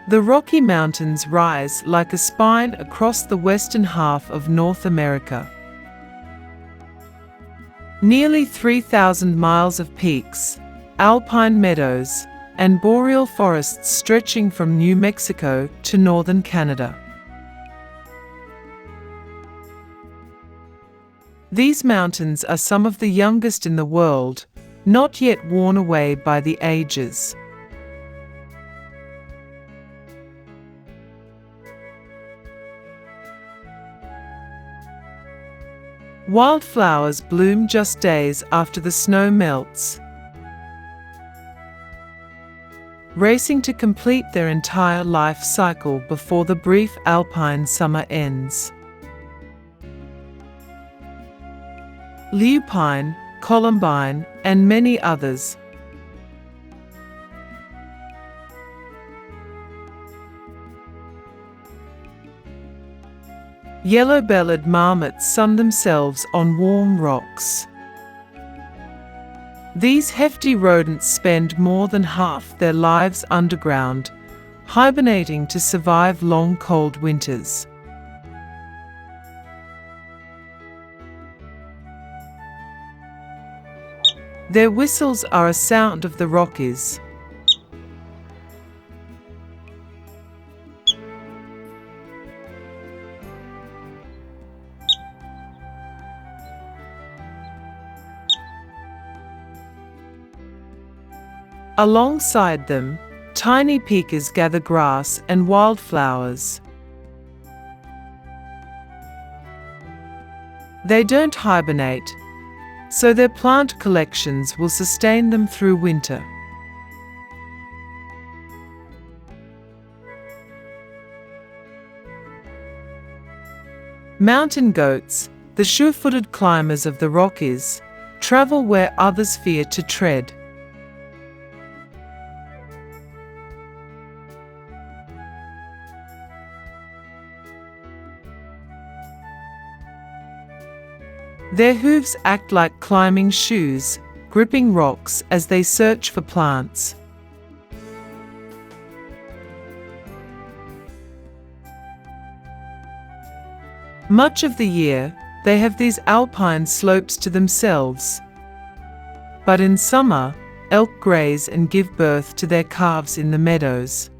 The Rocky Mountains rise like a spine across the western half of North America. Nearly 3,000 miles of peaks, alpine meadows, and boreal forests stretching from New Mexico to northern Canada. These mountains are some of the youngest in the world, not yet worn away by the ages. Wildflowers bloom just days after the snow melts, racing to complete their entire life cycle before the brief alpine summer ends. Lupine, columbine, and many others. Yellow-bellied marmots sun themselves on warm rocks. These hefty rodents spend more than half their lives underground, hibernating to survive long cold winters. Their whistles are a sound of the Rockies. Alongside them, tiny peakers gather grass and wildflowers. They don't hibernate, so their plant collections will sustain them through winter. Mountain goats, the sure-footed climbers of the Rockies, travel where others fear to tread. Their hooves act like climbing shoes, gripping rocks as they search for plants. Much of the year, they have these alpine slopes to themselves. But in summer, elk graze and give birth to their calves in the meadows.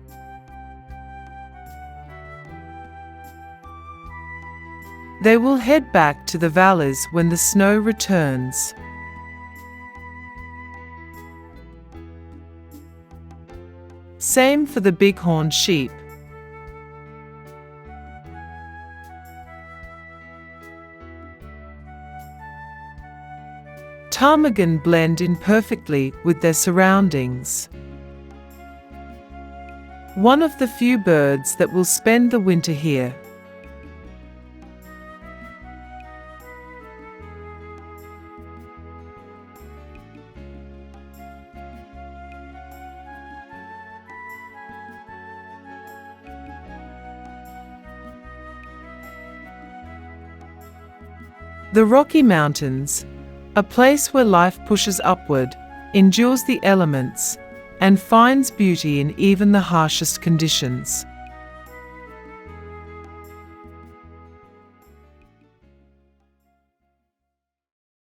They will head back to the valleys when the snow returns. Same for the bighorn sheep. Ptarmigan blend in perfectly with their surroundings. One of the few birds that will spend the winter here. The Rocky Mountains, a place where life pushes upward, endures the elements, and finds beauty in even the harshest conditions.